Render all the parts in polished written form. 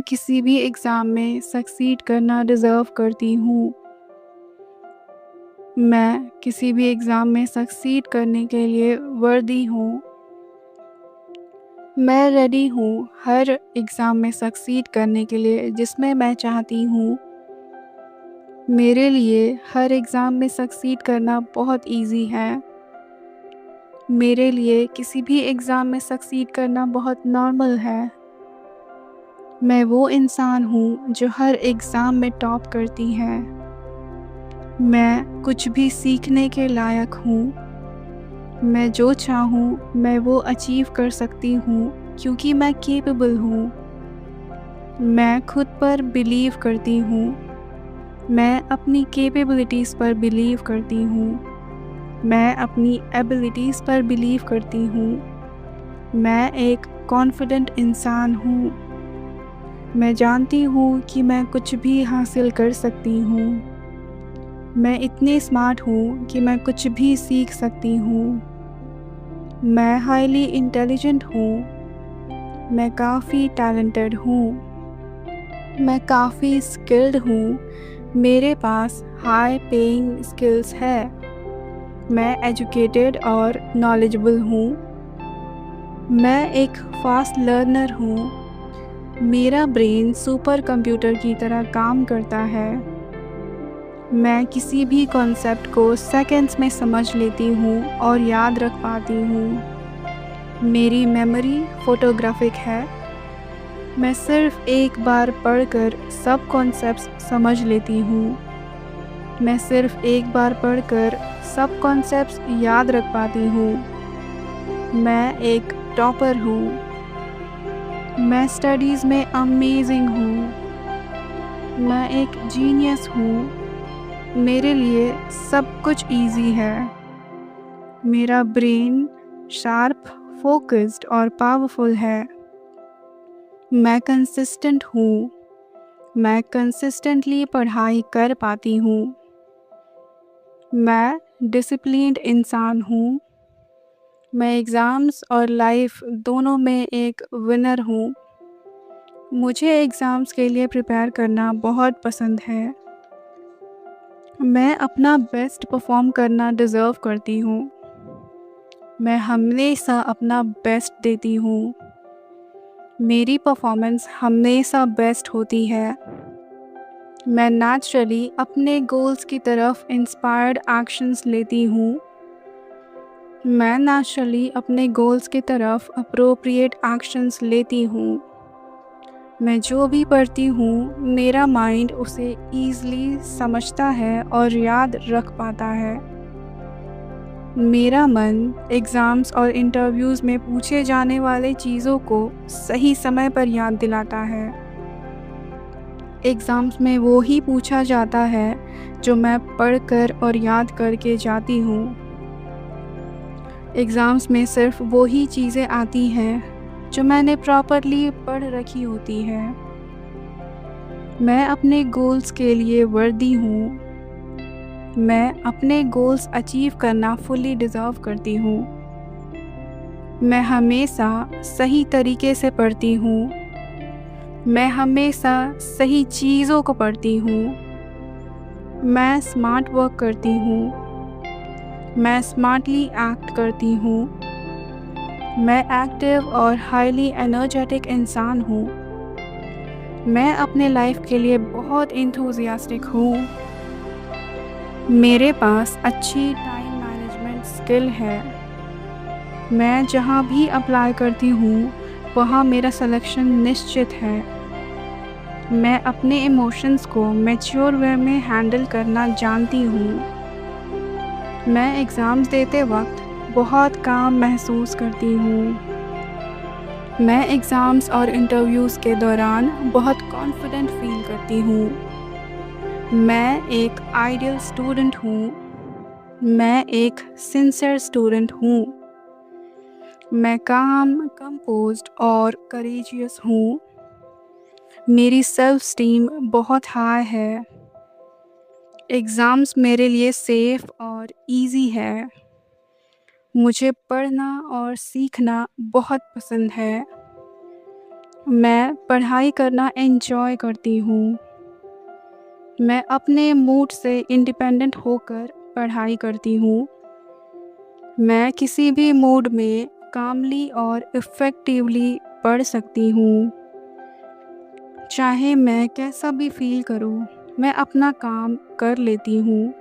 किसी भी एग्ज़ाम में सक्सीड करना डिज़र्व करती हूँ। मैं किसी भी एग्ज़ाम में सक्सीड करने के लिए वर्दी हूँ। मैं रेडी हूँ हर एग्ज़ाम में सक्सीड करने के लिए जिसमें मैं चाहती हूँ। मेरे लिए हर एग्ज़ाम में सक्सीड करना बहुत ईज़ी है। मेरे लिए किसी भी एग्ज़ाम में सक्सीड करना बहुत नॉर्मल है। मैं वो इंसान हूँ जो हर एग्ज़ाम में टॉप करती है। मैं कुछ भी सीखने के लायक हूँ। मैं जो चाहूँ मैं वो अचीव कर सकती हूँ क्योंकि मैं कैपेबल हूँ। मैं खुद पर बिलीव करती हूँ। मैं अपनी कैपेबिलिटीज़ पर बिलीव करती हूँ। मैं अपनी एबिलिटीज़ पर बिलीव करती हूँ। मैं एक कॉन्फिडेंट इंसान हूँ। मैं जानती हूँ कि मैं कुछ भी हासिल कर सकती हूँ। मैं इतनी स्मार्ट हूँ कि मैं कुछ भी सीख सकती हूँ। मैं हाईली इंटेलिजेंट हूँ। मैं काफ़ी टैलेंटेड हूँ। मैं काफ़ी स्किल्ड हूँ। मेरे पास हाई पेइंग स्किल्स है। मैं एजुकेटेड और नॉलेजेबल हूँ। मैं एक फास्ट लर्नर हूँ। मेरा ब्रेन सुपर कंप्यूटर की तरह काम करता है। मैं किसी भी कॉन्सेप्ट को सेकंड्स में समझ लेती हूँ और याद रख पाती हूँ। मेरी मेमोरी फोटोग्राफिक है। मैं सिर्फ एक बार पढ़कर सब कॉन्सेप्ट्स समझ लेती हूँ। मैं सिर्फ एक बार पढ़कर सब कॉन्सेप्ट्स याद रख पाती हूँ। मैं एक टॉपर हूँ। मैं स्टडीज़ में अमेजिंग हूँ। मैं एक जीनियस हूँ। मेरे लिए सब कुछ इजी है। मेरा ब्रेन शार्प, फोकस्ड और पावरफुल है। मैं कंसिस्टेंट हूँ। मैं कंसिस्टेंटली पढ़ाई कर पाती हूँ। मैं डिसिप्लिन्ड इंसान हूँ। मैं एग्ज़ाम्स और लाइफ दोनों में एक विनर हूँ। मुझे एग्ज़ाम्स के लिए प्रिपेयर करना बहुत पसंद है। मैं अपना बेस्ट परफॉर्म करना डिज़र्व करती हूँ। मैं हमेशा अपना बेस्ट देती हूँ। मेरी परफॉर्मेंस हमेशा बेस्ट होती है। मैं नेचुरली अपने गोल्स की तरफ इंस्पायर्ड एक्शंस लेती हूँ। मैं नेचुरली अपने गोल्स की तरफ अप्रोप्रिएट एक्शंस लेती हूँ। मैं जो भी पढ़ती हूँ मेरा माइंड उसे ईज़िली समझता है और याद रख पाता है। मेरा मन एग्ज़ाम्स और इंटरव्यूज़ में पूछे जाने वाले चीज़ों को सही समय पर याद दिलाता है। एग्ज़ाम्स में वो ही पूछा जाता है जो मैं पढ़कर और याद करके जाती हूँ। एग्ज़ाम्स में सिर्फ वो ही चीज़ें आती हैं जो मैंने प्रॉपरली पढ़ रखी होती है। मैं अपने गोल्स के लिए वर्दी हूँ। मैं अपने गोल्स अचीव करना फुल्ली डिज़र्व करती हूँ। मैं हमेशा सही तरीके से पढ़ती हूँ। मैं हमेशा सही चीज़ों को पढ़ती हूँ। मैं स्मार्ट वर्क करती हूँ। मैं स्मार्टली एक्ट करती हूँ। मैं एक्टिव और हाईली एनर्जेटिक इंसान हूँ। मैं अपने लाइफ के लिए बहुत एंथुसियास्टिक हूँ। मेरे पास अच्छी टाइम मैनेजमेंट स्किल है। मैं जहाँ भी अप्लाई करती हूँ वहाँ मेरा सिलेक्शन निश्चित है। मैं अपने इमोशंस को मैच्योर वे में हैंडल करना जानती हूँ। मैं एग्ज़ाम्स देते वक्त बहुत काम महसूस करती हूँ। मैं एग्ज़ाम्स और इंटरव्यूज़ के दौरान बहुत कॉन्फिडेंट फील करती हूँ। मैं एक आइडियल स्टूडेंट हूँ। मैं एक सिंसियर स्टूडेंट हूँ। मैं काम, कंपोज्ड और करेजियस हूँ। मेरी सेल्फ स्टीम बहुत हाई है। एग्ज़ाम्स मेरे लिए सेफ़ और इजी है। मुझे पढ़ना और सीखना बहुत पसंद है। मैं पढ़ाई करना एंजॉय करती हूँ। मैं अपने मूड से इंडिपेंडेंट होकर पढ़ाई करती हूँ। मैं किसी भी मूड में कामली और इफ़ेक्टिवली पढ़ सकती हूँ। चाहे मैं कैसा भी फ़ील करूँ, मैं अपना काम कर लेती हूँ।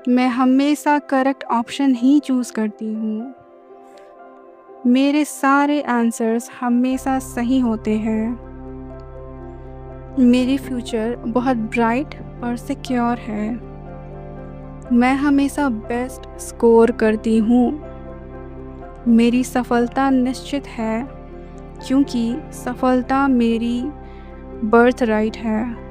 मैं हमेशा करेक्ट ऑप्शन ही चूज़ करती हूँ। मेरे सारे आंसर्स हमेशा सही होते हैं। मेरी फ्यूचर बहुत ब्राइट और सिक्योर है। मैं हमेशा बेस्ट स्कोर करती हूँ। मेरी सफलता निश्चित है क्योंकि सफलता मेरी बर्थ राइट है।